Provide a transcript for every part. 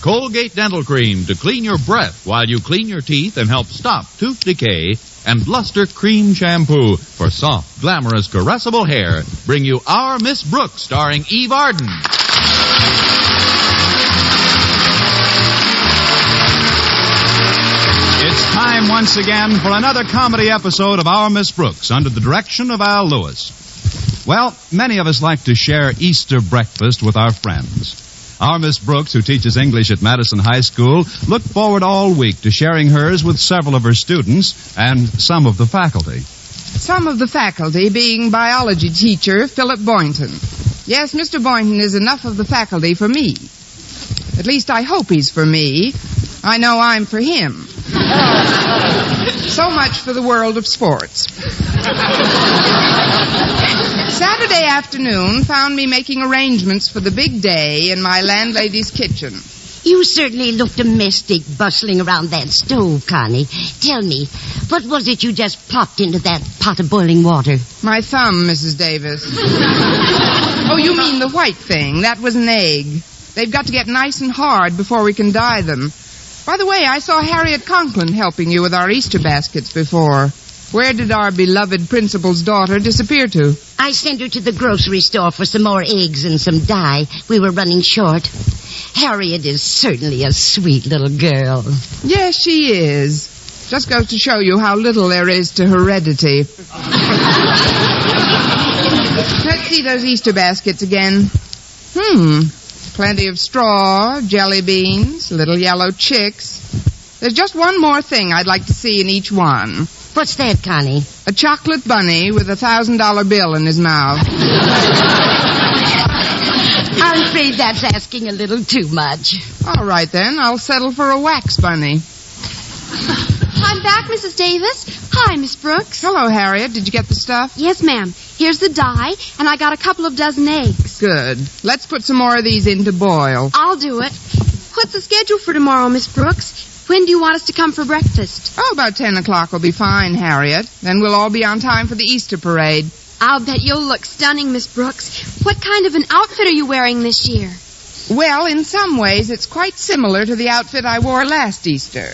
Colgate Dental Cream to clean your breath while you clean your teeth and help stop tooth decay. And Luster Cream Shampoo for soft, glamorous, caressable hair. Bring you Our Miss Brooks, starring Eve Arden. It's time once again for another comedy episode of Our Miss Brooks under the direction of Al Lewis. Well, many of us like to share Easter breakfast with our friends. Our Miss Brooks, who teaches English at Madison High School, looked forward all week to sharing hers with several of her students and some of the faculty. Some of the faculty being biology teacher Philip Boynton. Yes, Mr. Boynton is enough of the faculty for me. At least I hope he's for me. I know I'm for him. So much for the world of sports. Saturday afternoon found me making arrangements for the big day in my landlady's kitchen. You certainly look domestic, bustling around that stove, Connie. Tell me, what was it you just plopped into that pot of boiling water? My thumb, Mrs. Davis. Oh, you mean the white thing. That was an egg. They've got to get nice and hard before we can dye them. By the way, I saw Harriet Conklin helping you with our Easter baskets before. Where did our beloved principal's daughter disappear to? I sent her to the grocery store for some more eggs and some dye. We were running short. Harriet is certainly a sweet little girl. Yes, she is. Just goes to show you how little there is to heredity. Let's see those Easter baskets again. Plenty of straw, jelly beans, little yellow chicks. There's just one more thing I'd like to see in each one. What's that, Connie? A chocolate bunny with a $1,000 bill in his mouth. I'm afraid that's asking a little too much. All right, then. I'll settle for a wax bunny. I'm back, Mrs. Davis. Hi, Miss Brooks. Hello, Harriet. Did you get the stuff? Yes, ma'am. Here's the dye, and I got a couple of dozen eggs. Good. Let's put some more of these in to boil. I'll do it. What's the schedule for tomorrow, Miss Brooks? When do you want us to come for breakfast? Oh, about 10 o'clock will be fine, Harriet. Then we'll all be on time for the Easter parade. I'll bet you'll look stunning, Miss Brooks. What kind of an outfit are you wearing this year? Well, in some ways, it's quite similar to the outfit I wore last Easter.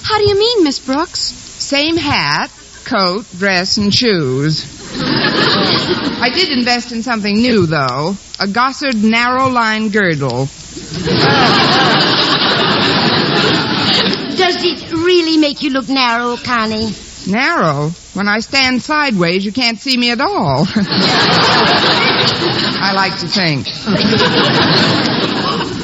How do you mean, Miss Brooks? Same hat, coat, dress, and shoes. I did invest in something new, though. A Gossard narrow-line girdle. Does it really make you look narrow, Connie? Narrow? When I stand sideways, you can't see me at all. I like to think.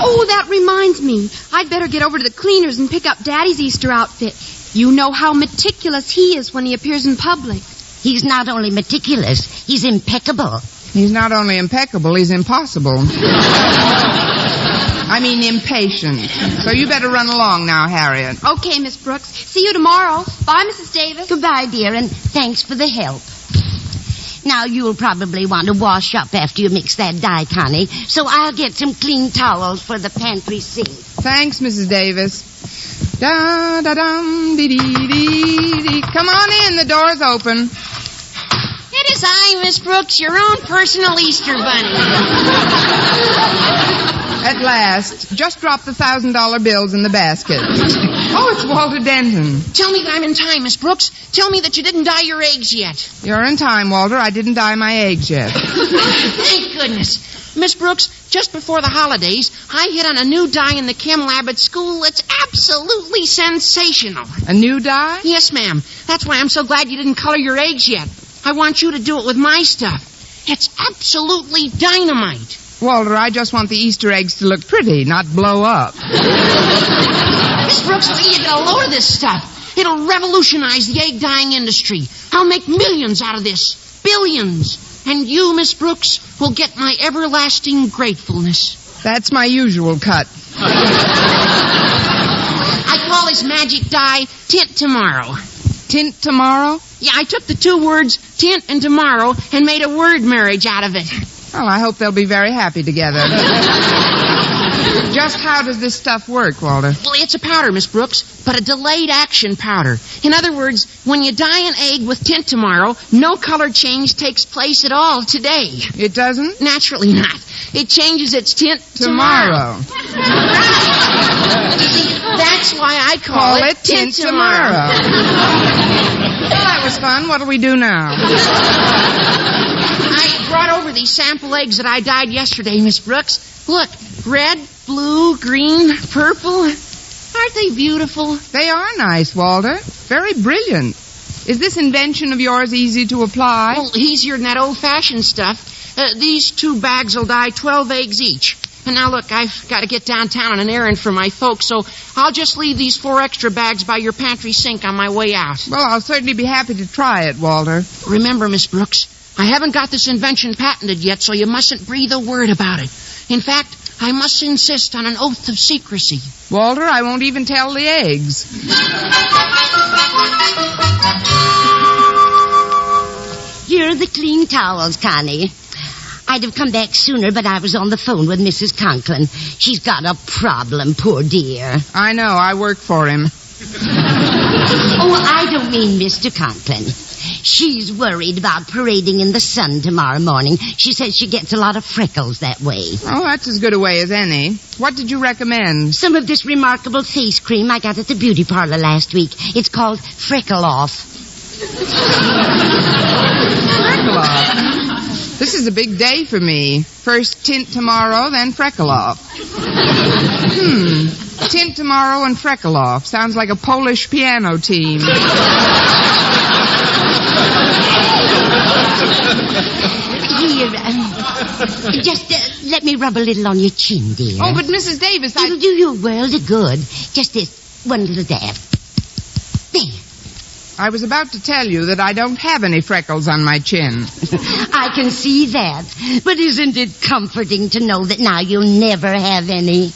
Oh, that reminds me. I'd better get over to the cleaners and pick up Daddy's Easter outfit. You know how meticulous he is when he appears in public. He's not only meticulous, he's impeccable. He's not only impeccable, he's impossible. I mean impatient. So you better run along now, Harriet. Okay, Miss Brooks. See you tomorrow. Bye, Mrs. Davis. Goodbye, dear, and thanks for the help. Now, you'll probably want to wash up after you mix that dye, Connie, so I'll get some clean towels for the pantry sink. Thanks, Mrs. Davis. Da-da-dum-dee-dee-dee-dee. Come on in. The door's open. It is I, Miss Brooks, your own personal Easter bunny. At last. Just drop the $1,000 bills in the basket. Oh, it's Walter Denton. Tell me that I'm in time, Miss Brooks. Tell me that you didn't dye your eggs yet. You're in time, Walter. I didn't dye my eggs yet. Thank goodness. Miss Brooks, just before the holidays, I hit on a new dye in the chem lab at school. It's absolutely sensational. A new dye? Yes, ma'am. That's why I'm so glad you didn't color your eggs yet. I want you to do it with my stuff. It's absolutely dynamite. Walter, I just want the Easter eggs to look pretty, not blow up. Miss Brooks, you get a load of this stuff. It'll revolutionize the egg dyeing industry. I'll make millions out of this. Billions. And you, Miss Brooks, will get my everlasting gratefulness. That's my usual cut. I call this magic dye Tint Tomorrow. Tint Tomorrow? Yeah, I took the two words tint and tomorrow and made a word marriage out of it. Well, I hope they'll be very happy together. Just how does this stuff work, Walter? Well, it's a powder, Miss Brooks, but a delayed action powder. In other words, when you dye an egg with Tint Tomorrow, no color change takes place at all today. It doesn't? Naturally not. It changes its tint tomorrow. call it Tint Tomorrow. Well, that was fun. What'll we do now? I brought over these sample eggs that I dyed yesterday, Miss Brooks. Look, red, blue, green, purple. Aren't they beautiful? They are nice, Walter. Very brilliant. Is this invention of yours easy to apply? Well, easier than that old-fashioned stuff. These 2 bags will dye 12 eggs each. And now, look, I've got to get downtown on an errand for my folks, so I'll just leave these 4 extra bags by your pantry sink on my way out. Well, I'll certainly be happy to try it, Walter. Remember, Miss Brooks, I haven't got this invention patented yet, so you mustn't breathe a word about it. In fact, I must insist on an oath of secrecy. Walter, I won't even tell the eggs. Here are the clean towels, Connie. I'd have come back sooner, but I was on the phone with Mrs. Conklin. She's got a problem, poor dear. I know. I work for him. Oh, I don't mean Mr. Conklin. She's worried about parading in the sun tomorrow morning. She says she gets a lot of freckles that way. Oh, that's as good a way as any. What did you recommend? Some of this remarkable face cream I got at the beauty parlor last week. It's called Freckle Off. Freckle Off? This is a big day for me. First Tint Tomorrow, then Freckle Off. Tint Tomorrow and Freckle Off. Sounds like a Polish piano team. Here, just let me rub a little on your chin, dear. Oh, but Mrs. Davis, It'll do you a world of good. Just this one little dab. There. I was about to tell you that I don't have any freckles on my chin. I can see that. But isn't it comforting to know that now you'll never have any?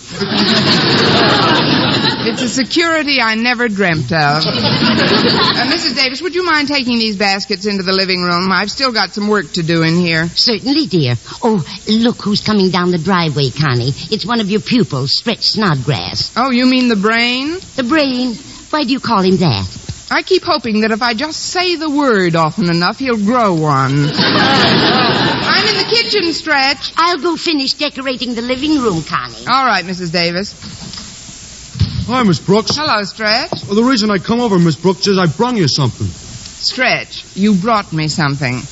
It's a security I never dreamt of. Mrs. Davis, would you mind taking these baskets into the living room? I've still got some work to do in here. Certainly, dear. Oh, look who's coming down the driveway, Connie. It's one of your pupils, Stretch Snodgrass. Oh, you mean the brain? The brain? Why do you call him that? I keep hoping that if I just say the word often enough, he'll grow one. I'm in the kitchen, Stretch. I'll go finish decorating the living room, Connie. All right, Mrs. Davis. Hi, Miss Brooks. Hello, Stretch. Well, the reason I come over, Miss Brooks, is I brung you something. Stretch, you brought me something.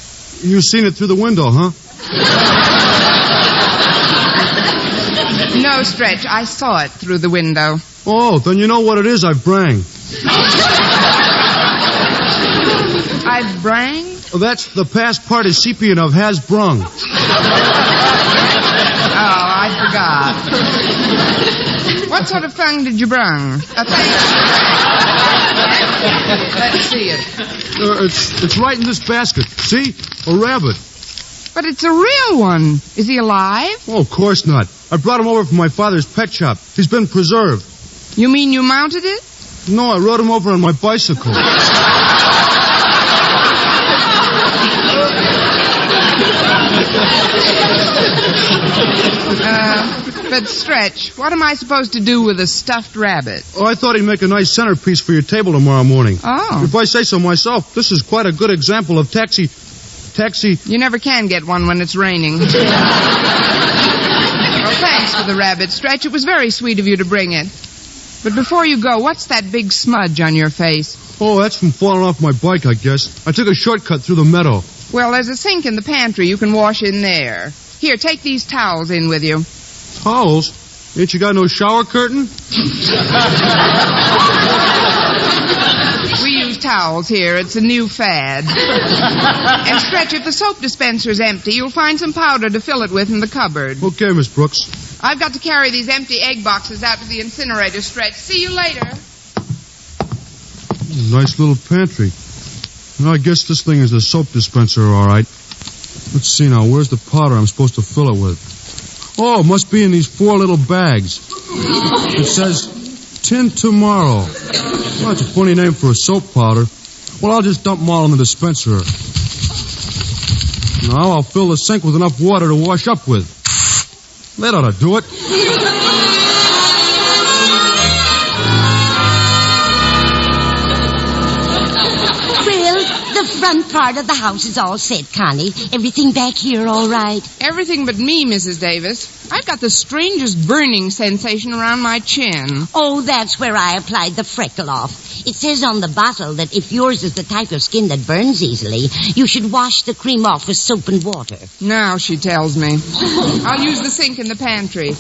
You seen it through the window, huh? No, Stretch, I saw it through the window. Oh, then you know what it is I've brang. I've brang? Well, that's the past participian of has brung. Oh, I forgot. What sort of thing did you brung? A thing? Let's see it. It's right in this basket. See? A rabbit. But it's a real one. Is he alive? Oh, of course not. I brought him over from my father's pet shop. He's been preserved. You mean you mounted it? No, I rode him over on my bicycle. But Stretch, what am I supposed to do with a stuffed rabbit? Oh, I thought he'd make a nice centerpiece for your table tomorrow morning. Oh. If I say so myself, this is quite a good example of taxi... You never can get one when it's raining. Well, thanks for the rabbit, Stretch. It was very sweet of you to bring it. But before you go, what's that big smudge on your face? Oh, that's from falling off my bike, I guess. I took a shortcut through the meadow. Well, there's a sink in the pantry. You can wash in there. Here, take these towels in with you. Towels? Ain't you got no shower curtain? We use towels here. It's a new fad. And Stretch, if the soap dispenser's empty, you'll find some powder to fill it with in the cupboard. Okay, Miss Brooks. I've got to carry these empty egg boxes out to the incinerator, Stretch. See you later. Nice little pantry. Well, I guess this thing is the soap dispenser, all right. Let's see now. Where's the powder I'm supposed to fill it with? Oh, it must be in these 4 little bags. It says, Tint Tomorrow. Well, that's a funny name for a soap powder. Well, I'll just dump them all in the dispenser. Now I'll fill the sink with enough water to wash up with. That ought to do it. Well, the front part of the house is all set, Connie? Everything back here all right? Everything but me, Mrs. Davis. I've got the strangest burning sensation around my chin. Oh, that's where I applied the freckle off. It says on the bottle that if yours is the type of skin that burns easily, you should wash the cream off with soap and water. Now she tells me. I'll use the sink in the pantry.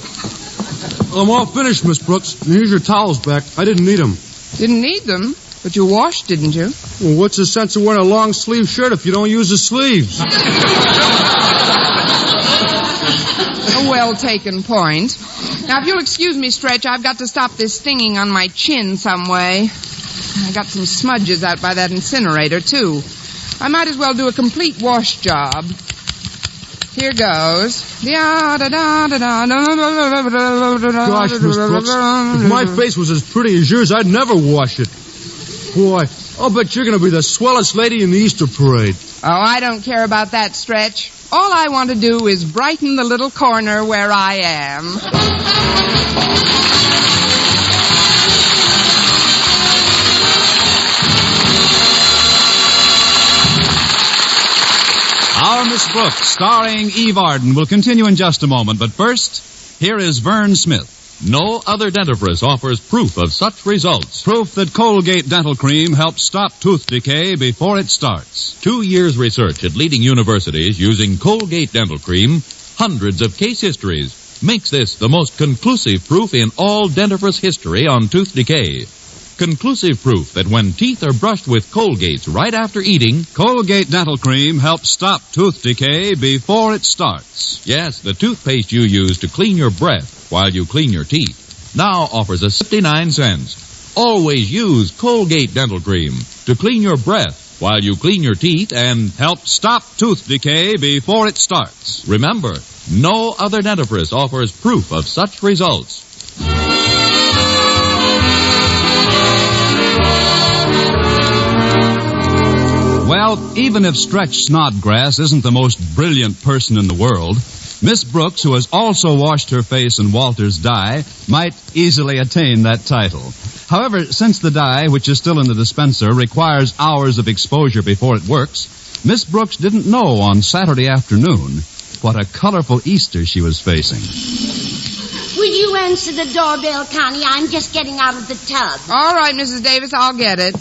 I'm all finished, Miss Brooks. And here's your towels back. I didn't need them. Didn't need them, but you washed, didn't you? Well, what's the sense of wearing a long-sleeve shirt if you don't use the sleeves? A well-taken point. Now, if you'll excuse me, Stretch, I've got to stop this stinging on my chin some way. I got some smudges out by that incinerator, too. I might as well do a complete wash job. Here goes. Gosh, Miss Brooks, if my face was as pretty as yours, I'd never wash it. Boy, I'll bet you're going to be the swellest lady in the Easter parade. Oh, I don't care about that, Stretch. All I want to do is brighten the little corner where I am. Our Miss Brooks, starring Eve Arden, will continue in just a moment. But first, here is Vern Smith. No other dentifrice offers proof of such results. Proof that Colgate Dental Cream helps stop tooth decay before it starts. 2 years research at leading universities using Colgate Dental Cream, hundreds of case histories, makes this the most conclusive proof in all dentifrice history on tooth decay. Conclusive proof that when teeth are brushed with Colgates right after eating, Colgate Dental Cream helps stop tooth decay before it starts. yes, the toothpaste you use to clean your breath while you clean your teeth, now offers us 59 cents. Always use Colgate Dental Cream to clean your breath while you clean your teeth and Help stop tooth decay before it starts. remember, no other dentifrice offers proof of such results. Well, even if Stretch Snodgrass isn't the most brilliant person in the world, Miss Brooks, who has also washed her face in Walter's dye, might easily attain that title. However, since the dye, which is still in the dispenser, requires hours of exposure before it works, Miss Brooks didn't know on Saturday afternoon what a colorful Easter she was facing. Will you answer the doorbell, Connie? I'm just getting out of the tub. All right, Mrs. Davis, I'll get it.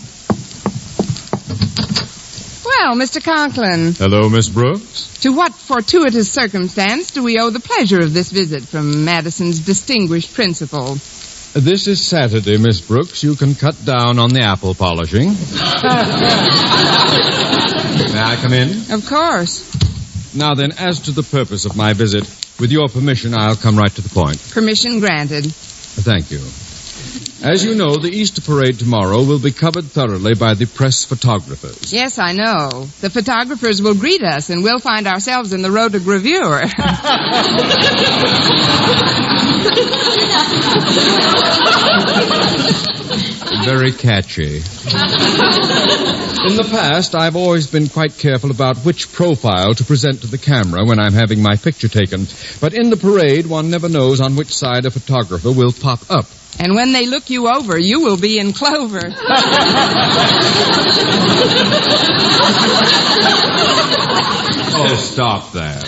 Well, Mr. Conklin, Hello, Miss Brooks. to what fortuitous circumstance do we owe the pleasure of this visit from Madison's distinguished principal? This is Saturday, Miss Brooks. You can cut down on the apple polishing. May I come in? Of course. Now then, as to the purpose of my visit, with your permission, I'll come right to the point. Permission granted. Thank you. As you know, the Easter parade tomorrow will be covered thoroughly by the press photographers. Yes, I know. The photographers will greet us, and we'll find ourselves in the rotogravure. Very catchy. In the past, I've always been quite careful about which profile to present to the camera when I'm having my picture taken. But in the parade, one never knows on which side a photographer will pop up. And when they look you over, you will be in clover. Oh, stop that.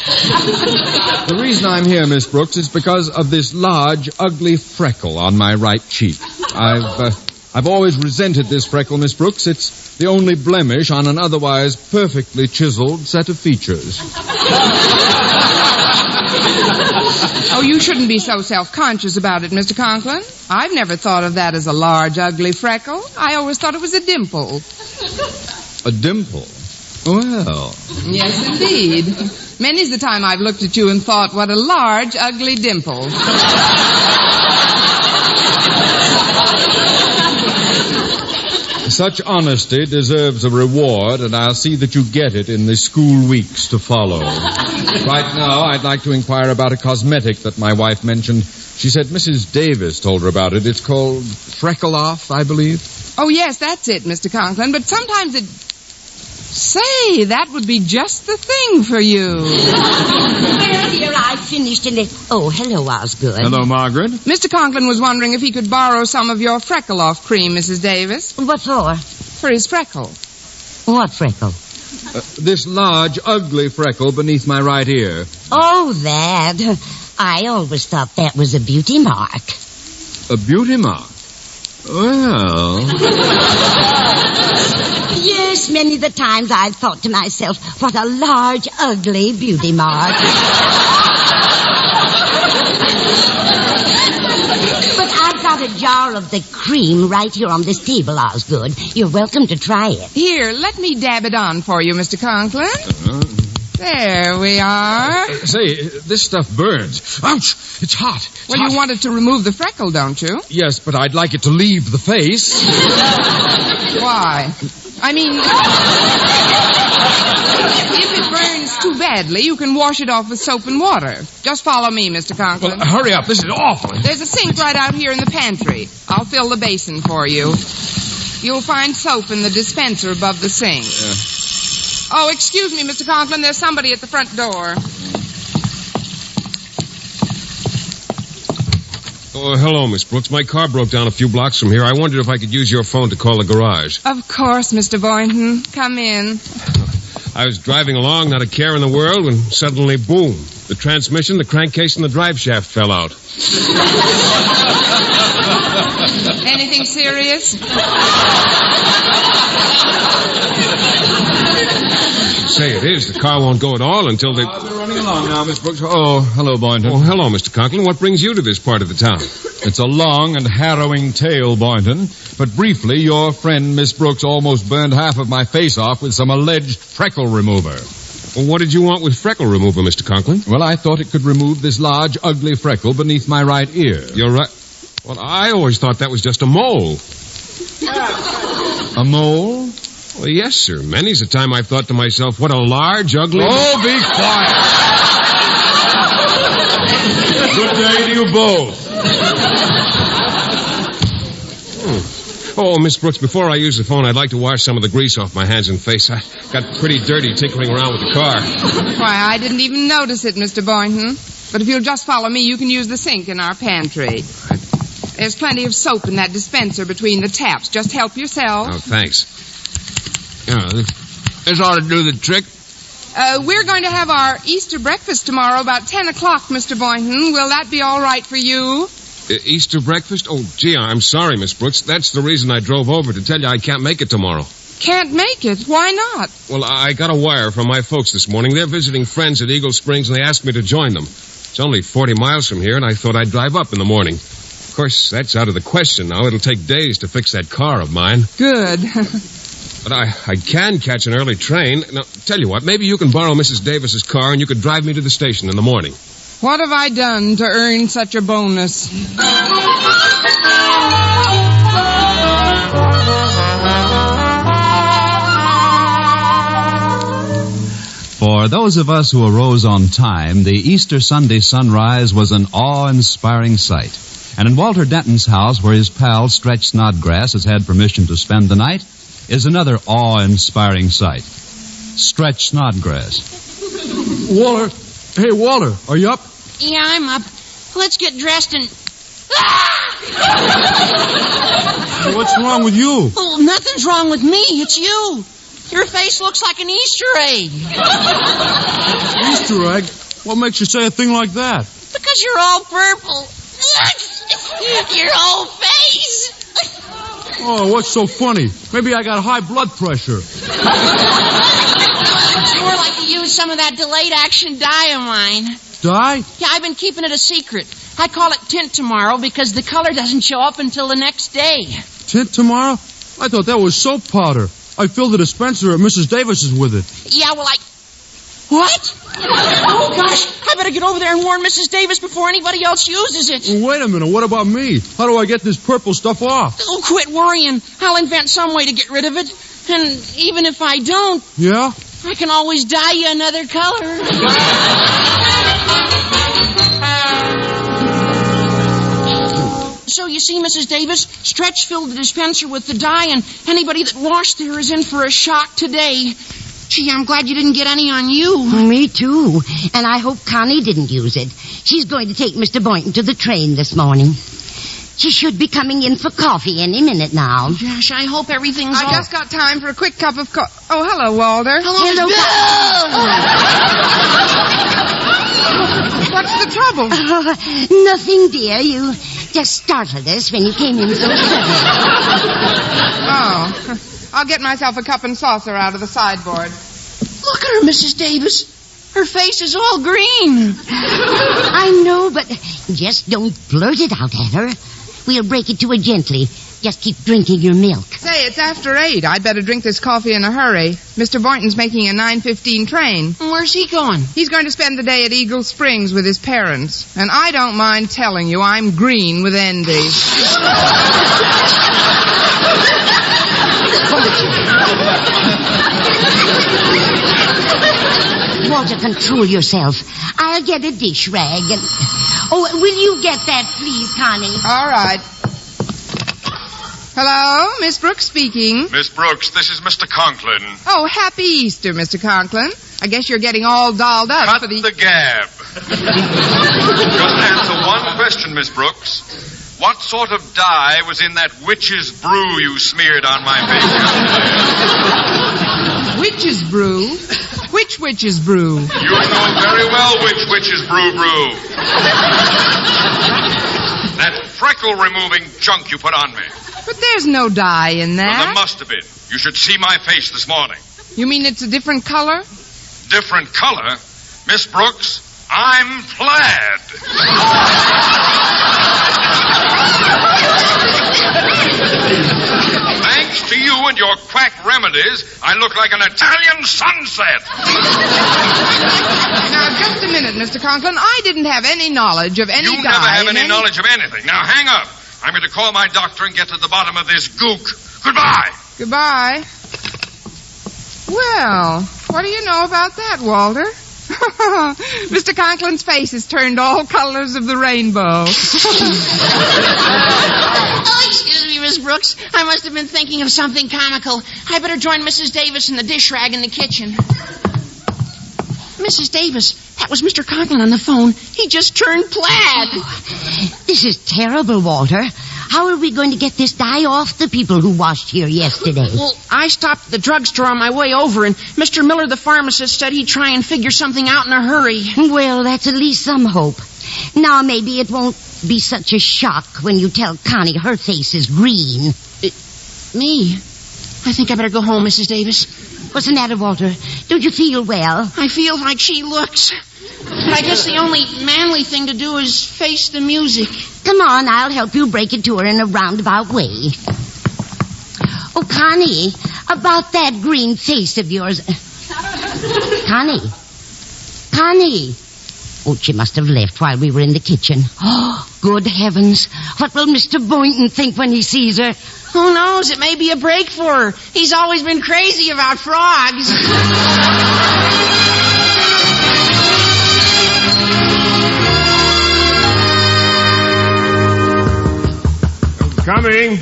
The reason I'm here, Miss Brooks, is because of this large, ugly freckle on my right cheek. I've always resented this freckle, Miss Brooks. It's the only blemish on an otherwise perfectly chiseled set of features. Oh, you shouldn't be so self-conscious about it, Mr. Conklin. I've never thought of that as a large, ugly freckle. I always thought it was a dimple. A dimple? Well. Yes, indeed. Many's the time I've looked at you and thought, what a large, ugly dimple. Such honesty deserves a reward, and I'll see that you get it in the school weeks to follow. Right now, I'd like to inquire about a cosmetic that my wife mentioned. She said Mrs. Davis told her about it. It's called Freckle Off, I believe. Oh, yes, that's it, Mr. Conklin. But sometimes it... Say, that would be just the thing for you. Well, dear, I finished and oh, hello, Osgood. Hello, Margaret. Mr. Conklin was wondering if he could borrow some of your freckle-off cream, Mrs. Davis. What for? For his freckle. What freckle? This large, ugly freckle beneath my right ear. Oh, that. I always thought that was a beauty mark. A beauty mark? Well... Yes, many of the times I've thought to myself, what a large, ugly beauty mark. But I've got a jar of the cream right here on this table, Osgood. You're welcome to try it. Here, let me dab it on for you, Mr. Conklin. There we are. Say, this stuff burns. Ouch! It's hot. Well, you wanted to remove the freckle, don't you? Yes, but I'd like it to leave the face. Why? I mean, if it burns too badly, you can wash it off with soap and water. Just follow me, Mr. Conklin. Well, hurry up. This is awful. There's a sink right out here in the pantry. I'll fill the basin for you. You'll find soap in the dispenser above the sink. Oh, excuse me, Mr. Conklin. There's somebody at the front door. Oh, hello, Miss Brooks. My car broke down a few blocks from here. I wondered if I could use your phone to call the garage. Of course, Mr. Boynton. Come in. I was driving along, not a care in the world, when suddenly, boom, the transmission, the crankcase, and the drive shaft fell out. Anything serious? Say, it is. The car won't go at all until they... They're running along now, Miss Brooks. Oh, hello, Boynton. Oh, hello, Mr. Conklin. What brings you to this part of the town? It's a long and harrowing tale, Boynton. But briefly, your friend, Miss Brooks, almost burned half of my face off with some alleged freckle remover. Well, what did you want with freckle remover, Mr. Conklin? Well, I thought it could remove this large, ugly freckle beneath my right ear. You're right. Well, I always thought that was just a mole. A mole? Well, yes, sir. Many's the time I've thought to myself, what a large, ugly... Oh, be quiet! Good day to you both. Oh, Miss Brooks, before I use the phone, I'd like to wash some of the grease off my hands and face. I got pretty dirty tinkering around with the car. Why, I didn't even notice it, Mr. Boynton. But if you'll just follow me, you can use the sink in our pantry. There's plenty of soap in that dispenser between the taps. Just help yourself. Oh, thanks. Yeah, this ought to do the trick. We're going to have our Easter breakfast tomorrow about 10 o'clock, Mr. Boynton. Will that be all right for you? Easter breakfast? Oh, gee, I'm sorry, Miss Brooks. That's the reason I drove over, to tell you I can't make it tomorrow. Can't make it? Why not? Well, I got a wire from my folks this morning. They're visiting friends at Eagle Springs, and they asked me to join them. It's only 40 miles from here, and I thought I'd drive up in the morning. Of course, that's out of the question now. It'll take days to fix that car of mine. Good. But I can catch an early train. Now, tell you what, maybe you can borrow Mrs. Davis's car and you could drive me to the station in the morning. What have I done to earn such a bonus? For those of us who arose on time, the Easter Sunday sunrise was an awe-inspiring sight. And in Walter Denton's house, where his pal Stretch Snodgrass has had permission to spend the night, is another awe-inspiring sight. Stretch Snodgrass. Walter. Hey, Walter, are you up? Yeah, I'm up. Let's get dressed and... What's wrong with you? Oh, nothing's wrong with me. It's you. Your face looks like an Easter egg. Easter egg? What makes you say a thing like that? Because you're all purple. Your whole face. Oh, what's so funny? Maybe I got high blood pressure. More like to use some of that delayed action dye of mine. Dye? Yeah, I've been keeping it a secret. I call it tint tomorrow because the color doesn't show up until the next day. Tint tomorrow? I thought that was soap powder. I filled the dispenser at Mrs. Davis's with it. Yeah, well, What? Oh, gosh, I better get over there and warn Mrs. Davis before anybody else uses it. Well, wait a minute, what about me? How do I get this purple stuff off? Oh, quit worrying. I'll invent some way to get rid of it. And even if I don't... Yeah? I can always dye you another color. So you see, Mrs. Davis, Stretch filled the dispenser with the dye, and anybody that washed there is in for a shock today. Gee, I'm glad you didn't get any on you. Me too. And I hope Connie didn't use it. She's going to take Mr. Boynton to the train this morning. She should be coming in for coffee any minute now. Gosh, I hope everything's I all... just got time for a quick cup of coffee. Oh, hello, Walter. Hello, What's the trouble? Nothing, dear. You just startled us when you came in so suddenly. Oh, I'll get myself a cup and saucer out of the sideboard. Look at her, Mrs. Davis. Her face is all green. I know, but just don't blurt it out at her. We'll break it to her gently. Just keep drinking your milk. Say, it's after 8. I'd better drink this coffee in a hurry. Mr. Boynton's making a 9:15 train. Where's he going? He's going to spend the day at Eagle Springs with his parents. And I don't mind telling you, I'm green with envy. Walter, control yourself. I'll get a dish rag and... Oh, will you get that, please, Connie? All right. Hello, Miss Brooks speaking. Miss Brooks, this is Mr. Conklin. Oh, happy Easter, Mr. Conklin. I guess you're getting all dolled up Cut for the... gab. Just answer one question, Miss Brooks. What sort of dye was in that witch's brew you smeared on my face yesterday? Witch's brew? Which witch's brew? You know very well which witch's brew. That freckle-removing junk you put on me. But there's no dye in Well, there that. must have been. You should see my face this morning. You mean it's a different color? Different color? Miss Brooks, I'm plaid. Thanks to you and your quack remedies, I look like an Italian sunset. Now, just a minute, Mr. Conklin. I didn't have any knowledge of any You dye. never have in any knowledge of anything. Now, hang up. I'm going to call my doctor and get to the bottom of this gook. Goodbye. Goodbye. Well, what do you know about that, Walter? Mr. Conklin's face has turned all colors of the rainbow. Oh, excuse me, Miss Brooks. I must have been thinking of something comical. I better join Mrs. Davis in the dish rag in the kitchen. Mrs. Davis, that was Mr. Conklin on the phone. He just turned plaid. This is terrible, Walter. How are we going to get this dye off the people who washed here yesterday? Well, I stopped at the drugstore on my way over, and Mr. Miller, the pharmacist, said he'd try and figure something out in a hurry. Well, that's at least some hope. Now, maybe it won't be such a shock when you tell Connie her face is green. Me? I think I better go home, Mrs. Davis. What's the matter, Walter? Don't you feel well? I feel like she looks. But I guess the only manly thing to do is face the music. Come on, I'll help you break it to her in a roundabout way. Oh, Connie, about that green face of yours. Connie. Oh, she must have left while we were in the kitchen. Oh, good heavens. What will Mr. Boynton think when he sees her? Who knows? It may be a break for her. He's always been crazy about frogs. Coming.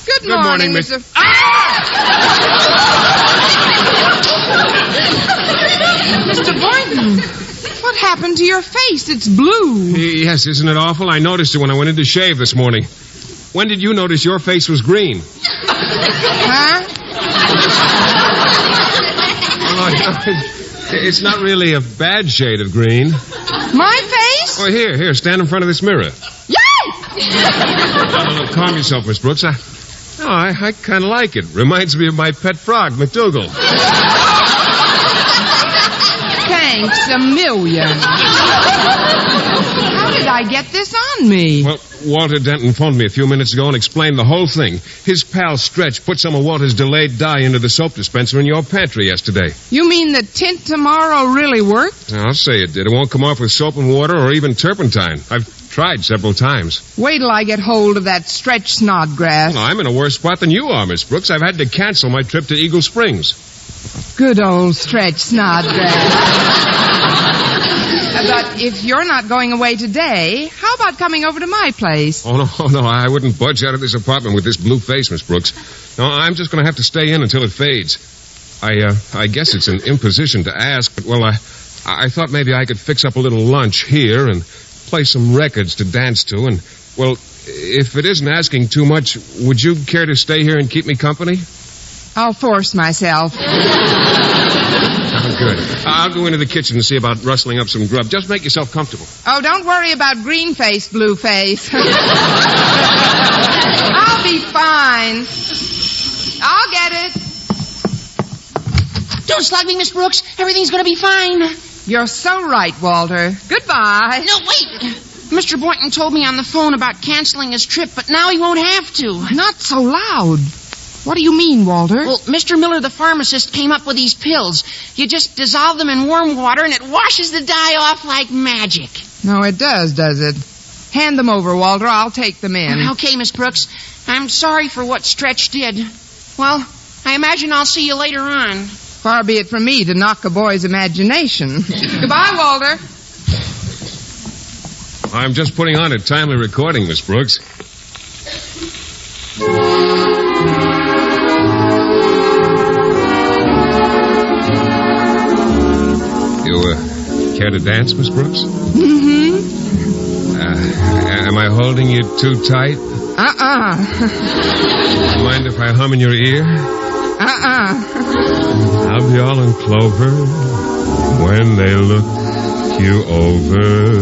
Good morning, Miss... Mr. Mr. Boynton. What happened to your face? It's blue. Yes, isn't it awful? I noticed it when I went in to shave this morning. When did you notice your face was green? Huh? Oh, no, it's not really a bad shade of green. My face? Oh, here, stand in front of this mirror. Yay! No, calm yourself, Miss Brooks. I kind of like it. Reminds me of my pet frog, McDougal. Thanks a million. How did I get this on me? Well, Walter Denton phoned me a few minutes ago and explained the whole thing. His pal Stretch put some of Walter's delayed dye into the soap dispenser in your pantry yesterday. You mean the tint tomorrow really worked? I'll say it did. It won't come off with soap and water or even turpentine. I've tried several times. Wait till I get hold of that Stretch Snodgrass. Well, I'm in a worse spot than you are, Miss Brooks. I've had to cancel my trip to Eagle Springs. Good old Stretch Snodgrass. But if you're not going away today, how about coming over to my place? Oh, no, I wouldn't budge out of this apartment with this blue face, Miss Brooks. No, I'm just going to have to stay in until it fades. I guess it's an imposition to ask, but, well, I thought maybe I could fix up a little lunch here and play some records to dance to and Well, if it isn't asking too much, would you care to stay here and keep me company? I'll force myself. Oh, good. I'll go into the kitchen and see about rustling up some grub. Just make yourself comfortable. Oh, don't worry about green face, blue face. I'll be fine. I'll get it. Don't slug me, Miss Brooks. Everything's going to be fine. You're so right, Walter. Goodbye. No, wait. Mr. Boynton told me on the phone about canceling his trip, but now he won't have to. Not so loud. What do you mean, Walter? Well, Mr. Miller, the pharmacist, came up with these pills. You just dissolve them in warm water, and it washes the dye off like magic. No, it does it? Hand them over, Walter. I'll take them in. Okay, Miss Brooks. I'm sorry for what Stretch did. Well, I imagine I'll see you later on. Far be it from me to knock a boy's imagination. Goodbye, Walter. I'm just putting on a timely recording, Miss Brooks. You, care to dance, Miss Brooks? Mm-hmm. Am I holding you too tight? Mind if I hum in your ear? I'll be all in clover when they look you over.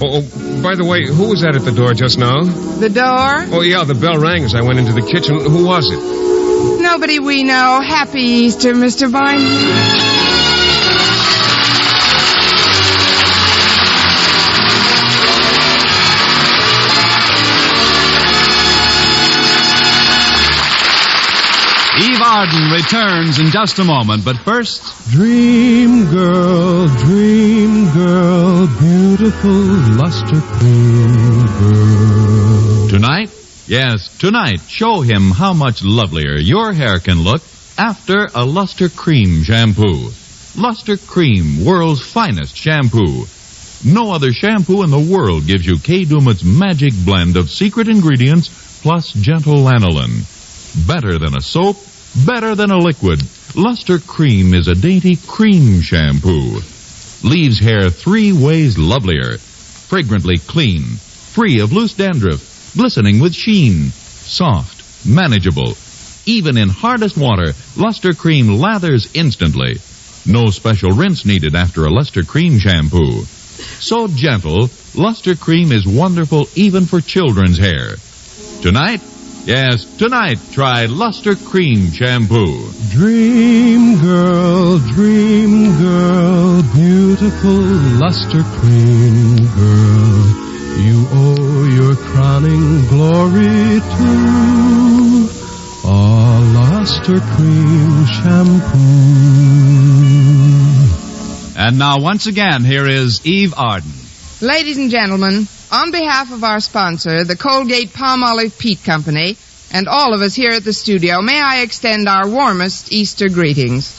Oh, by the way, who was that at the door just now? The door? Oh, yeah, the bell rang as I went into the kitchen. Who was it? Nobody we know. Happy Easter, Mr. Boynton. Eve Arden returns in just a moment, but first... Dream girl, beautiful luster cream girl. Tonight? Yes, tonight, show him how much lovelier your hair can look after a Luster Cream shampoo. Luster Cream, world's finest shampoo. No other shampoo in the world gives you Kay Daumit's magic blend of secret ingredients plus gentle lanolin. Better than a soap, better than a liquid. Luster Cream is a dainty cream shampoo. Leaves hair 3 ways lovelier. Fragrantly clean, free of loose dandruff, glistening with sheen, soft, manageable. Even in hardest water, Luster Cream lathers instantly. No special rinse needed after a Luster Cream shampoo. So gentle, Luster Cream is wonderful even for children's hair. Tonight, yes, tonight, try Luster Cream shampoo. Dream girl, beautiful luster cream girl. You owe your crowning glory to a luster cream shampoo. And now, once again, here is Eve Arden. Ladies and gentlemen, on behalf of our sponsor, the Colgate Palmolive Peat Company, and all of us here at the studio, may I extend our warmest Easter greetings.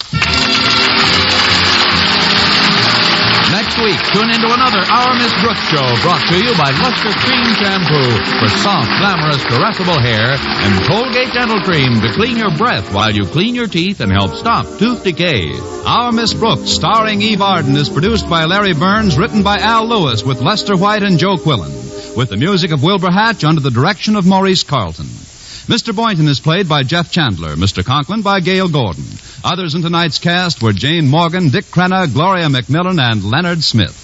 Next week, tune into another Our Miss Brooks show brought to you by Luster Cream Shampoo for soft, glamorous, caressable hair and Colgate Dental Cream to clean your breath while you clean your teeth and help stop tooth decay. Our Miss Brooks, starring Eve Arden, is produced by Larry Burns, written by Al Lewis with Lester White and Joe Quillen, with the music of Wilbur Hatch under the direction of Maurice Carlton. Mr. Boynton is played by Jeff Chandler, Mr. Conklin by Gail Gordon. Others in tonight's cast were Jane Morgan, Dick Crenna, Gloria McMillan, and Leonard Smith.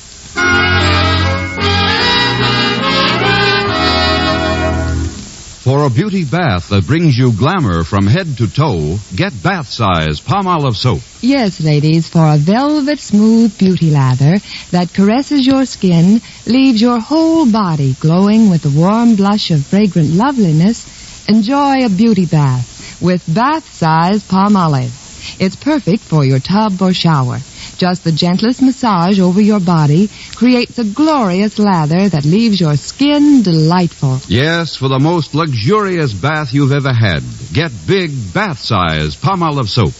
For a beauty bath that brings you glamour from head to toe, get bath-size Palmolive soap. Yes, ladies, for a velvet smooth beauty lather that caresses your skin, leaves your whole body glowing with the warm blush of fragrant loveliness, enjoy a beauty bath with bath-size Palmolive. It's perfect for your tub or shower. Just the gentlest massage over your body creates a glorious lather that leaves your skin delightful. Yes, for the most luxurious bath you've ever had. Get big bath-size Palmolive soap.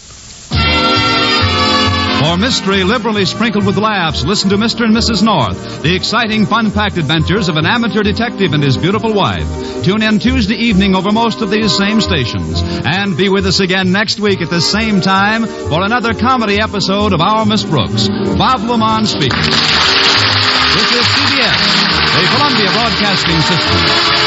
For mystery liberally sprinkled with laughs, listen to Mr. and Mrs. North, the exciting, fun-packed adventures of an amateur detective and his beautiful wife. Tune in Tuesday evening over most of these same stations. And be with us again next week at the same time for another comedy episode of Our Miss Brooks. Bob Lamont speaking. This is CBS, the Columbia Broadcasting System.